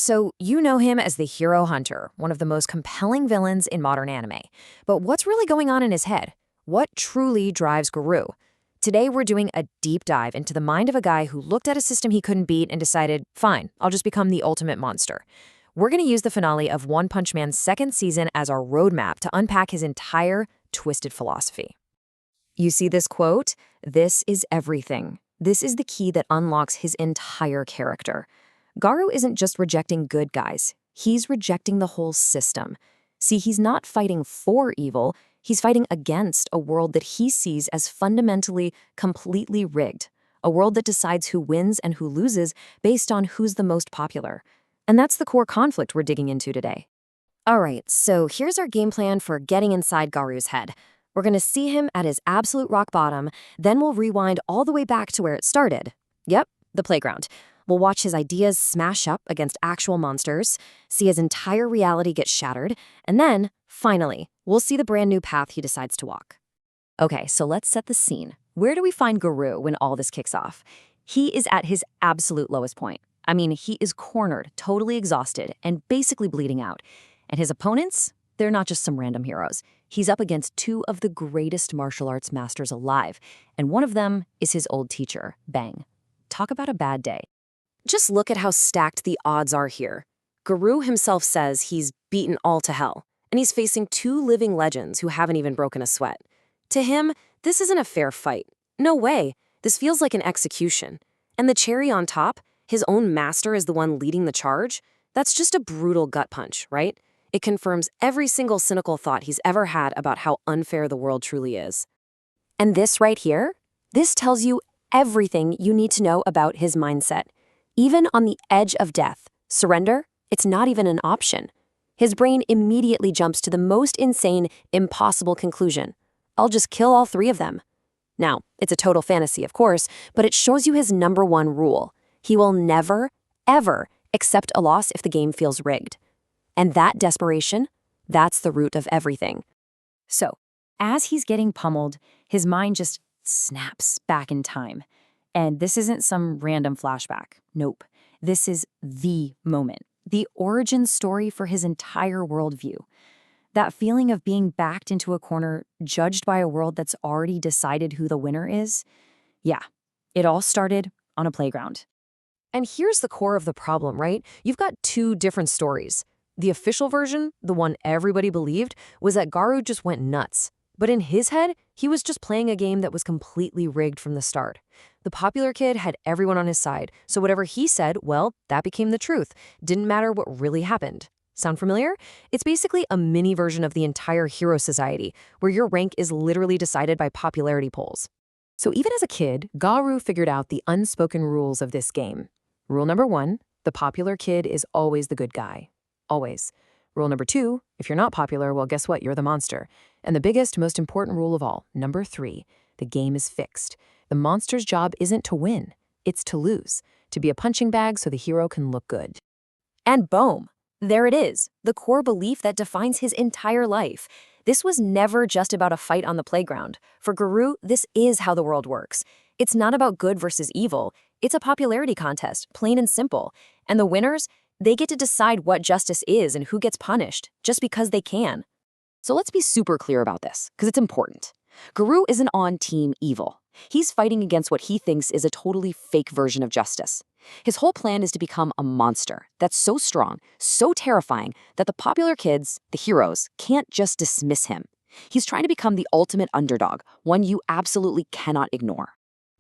So you know him as the hero hunter, one of the most compelling villains in modern anime. But what's really going on in his head? What truly drives Garou? Today we're doing a deep dive into the mind of a guy who looked at a system he couldn't beat and decided, fine, I'll just become the ultimate monster. We're going to use the finale of One Punch Man's second season as our roadmap to unpack his entire twisted philosophy. You see this quote? This is everything. This is the key that unlocks his entire character. Garou isn't just rejecting good guys. He's rejecting the whole system. See, he's not fighting for evil. He's fighting against a world that he sees as fundamentally, completely rigged. A world that decides who wins and who loses based on who's the most popular. And that's the core conflict we're digging into today. All right, so here's our game plan for getting inside Garou's head. We're going to see him at his absolute rock bottom, then we'll rewind all the way back to where it started. Yep, the playground. We'll watch his ideas smash up against actual monsters, see his entire reality get shattered, and then, finally, we'll see the brand new path he decides to walk. Okay, so let's set the scene. Where do we find Garou when all this kicks off? He is at his absolute lowest point. I mean, he is cornered, totally exhausted, and basically bleeding out. And his opponents? They're not just some random heroes. He's up against two of the greatest martial arts masters alive, and one of them is his old teacher, Bang. Talk about a bad day. Just look at how stacked the odds are here. Garou himself says he's beaten all to hell, and he's facing two living legends who haven't even broken a sweat. To him, this isn't a fair fight. No way. This feels like an execution. And the cherry on top, his own master is the one leading the charge? That's just a brutal gut punch, right? It confirms every single cynical thought he's ever had about how unfair the world truly is. And this right here, this tells you everything you need to know about his mindset. Even on the edge of death, surrender, it's not even an option. His brain immediately jumps to the most insane, impossible conclusion. I'll just kill all three of them. Now, it's a total fantasy, of course, but it shows you his number one rule. He will never, ever accept a loss if the game feels rigged. And that desperation, that's the root of everything. So, as he's getting pummeled, his mind just snaps back in time. And this isn't some random flashback. Nope. This is the moment, the origin story for his entire worldview. That feeling of being backed into a corner, judged by a world that's already decided who the winner is. Yeah, it all started on a playground. And here's the core of the problem, right? You've got two different stories. The official version, the one everybody believed, was that Garou just went nuts. But in his head, he was just playing a game that was completely rigged from the start. The popular kid had everyone on his side, so whatever he said, well, that became the truth. Didn't matter what really happened. Sound familiar? It's basically a mini version of the entire hero society, where your rank is literally decided by popularity polls. So even as a kid, Garou figured out the unspoken rules of this game. Rule number 1, the popular kid is always the good guy. Always. Rule number 2, if you're not popular, well, guess what? You're the monster. And the biggest, most important rule of all, number 3, the game is fixed. The monster's job isn't to win, it's to lose, to be a punching bag so the hero can look good. And boom, there it is, the core belief that defines his entire life. This was never just about a fight on the playground. For Garou, this is how the world works. It's not about good versus evil. It's a popularity contest, plain and simple. And the winners, they get to decide what justice is and who gets punished, just because they can. So let's be super clear about this, because it's important. Garou isn't on team evil. He's fighting against what he thinks is a totally fake version of justice. His whole plan is to become a monster that's so strong, so terrifying, that the popular kids, the heroes, can't just dismiss him. He's trying to become the ultimate underdog, one you absolutely cannot ignore.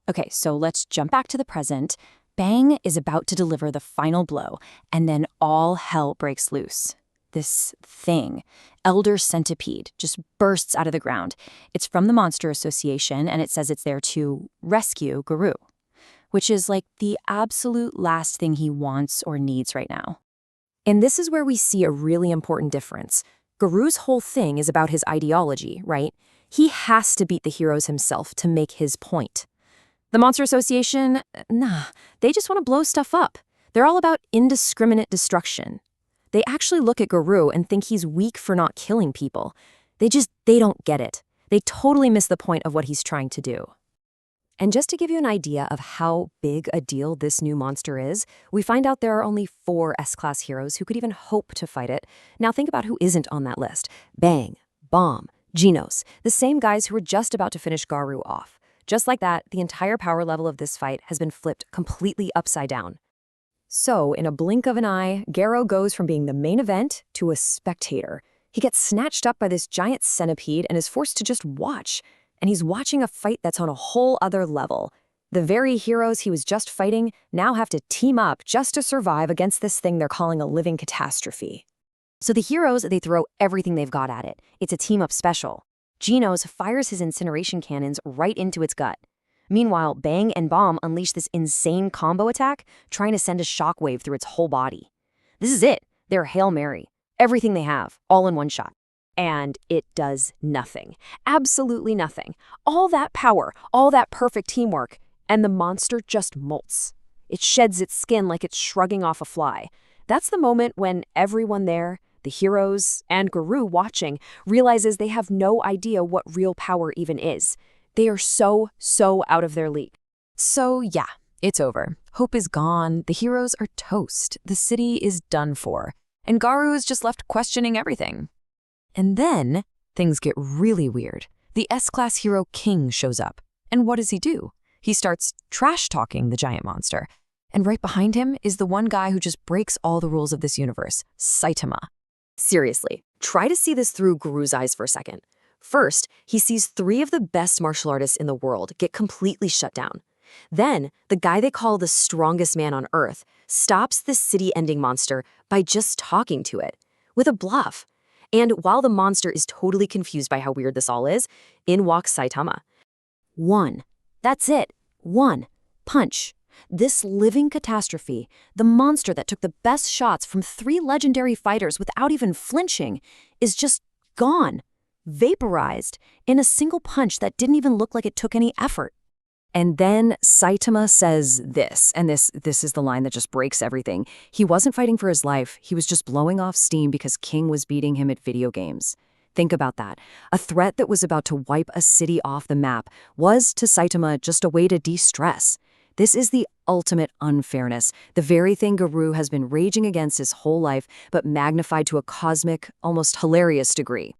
Okay, so let's jump back to the present. Bang is about to deliver the final blow, and then all hell breaks loose. This thing, Elder Centipede, just bursts out of the ground. It's from the Monster Association, and it says it's there to rescue Garou, which is like the absolute last thing he wants or needs right now. And this is where we see a really important difference. Garou's whole thing is about his ideology, right? He has to beat the heroes himself to make his point. The Monster Association, nah, they just want to blow stuff up. They're all about indiscriminate destruction. They actually look at Garou and think he's weak for not killing people. They don't get it. They totally miss the point of what he's trying to do. And just to give you an idea of how big a deal this new monster is, we find out there are only 4 S-Class heroes who could even hope to fight it. Now think about who isn't on that list. Bang, Bomb, Genos, the same guys who were just about to finish Garou off. Just like that, the entire power level of this fight has been flipped completely upside down. So, in a blink of an eye, Garou goes from being the main event to a spectator. He gets snatched up by this giant centipede and is forced to just watch. And he's watching a fight that's on a whole other level. The very heroes he was just fighting now have to team up just to survive against this thing they're calling a living catastrophe. So the heroes, they throw everything they've got at it. It's a team-up special. Genos fires his incineration cannons right into its gut. Meanwhile, Bang and Bomb unleash this insane combo attack, trying to send a shockwave through its whole body. This is it. They're Hail Mary. Everything they have, all in one shot. And it does nothing. Absolutely nothing. All that power, all that perfect teamwork, and the monster just molts. It sheds its skin like it's shrugging off a fly. That's the moment when everyone there, the heroes and Garou watching, realizes they have no idea what real power even is. They are so out of their league. So yeah, it's over. Hope is gone. The heroes are toast. The city is done for. And Garou is just left questioning everything. And then things get really weird. The S-Class hero King shows up. And what does he do? He starts trash-talking the giant monster. And right behind him is the one guy who just breaks all the rules of this universe, Saitama. Seriously, try to see this through Garou's eyes for a second. First, he sees 3 of the best martial artists in the world get completely shut down. Then, the guy they call the strongest man on Earth stops this city-ending monster by just talking to it, with a bluff. And while the monster is totally confused by how weird this all is, in walks Saitama. 1. That's it. 1. Punch. This living catastrophe, the monster that took the best shots from 3 legendary fighters without even flinching, is just gone, vaporized, in a single punch that didn't even look like it took any effort. And then Saitama says this, and this is the line that just breaks everything. He wasn't fighting for his life, he was just blowing off steam because King was beating him at video games. Think about that. A threat that was about to wipe a city off the map was, to Saitama, just a way to de-stress. This is the ultimate unfairness, the very thing Garou has been raging against his whole life, but magnified to a cosmic, almost hilarious degree.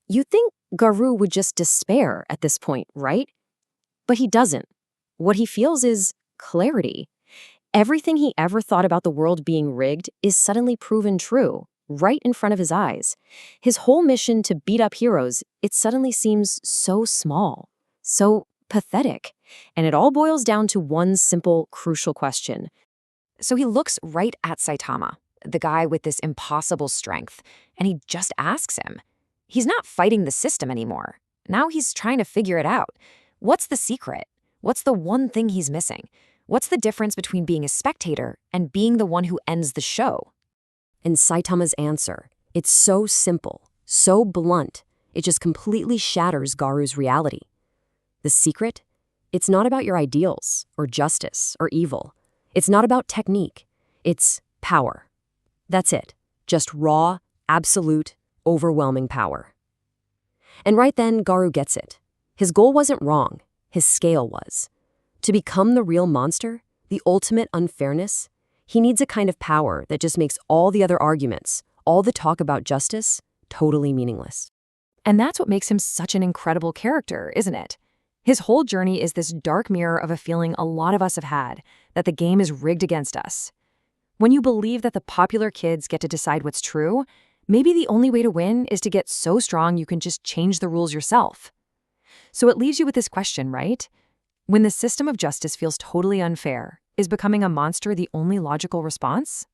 You'd think Garou would just despair at this point, right? But he doesn't. What he feels is clarity. Everything he ever thought about the world being rigged is suddenly proven true, right in front of his eyes. His whole mission to beat up heroes, it suddenly seems so small, so pathetic. And it all boils down to one simple, crucial question. So he looks right at Saitama, the guy with this impossible strength, and he just asks him. He's not fighting the system anymore. Now he's trying to figure it out. What's the secret? What's the one thing he's missing? What's the difference between being a spectator and being the one who ends the show? And Saitama's answer, it's so simple, so blunt, it just completely shatters Garou's reality. The secret? It's not about your ideals, or justice, or evil. It's not about technique. It's power. That's it. Just raw, absolute, overwhelming power. And right then, Garou gets it. His goal wasn't wrong. His scale was. To become the real monster, the ultimate unfairness, he needs a kind of power that just makes all the other arguments, all the talk about justice, totally meaningless. And that's what makes him such an incredible character, isn't it? His whole journey is this dark mirror of a feeling a lot of us have had, that the game is rigged against us. When you believe that the popular kids get to decide what's true, maybe the only way to win is to get so strong you can just change the rules yourself. So it leaves you with this question, right? When the system of justice feels totally unfair, is becoming a monster the only logical response?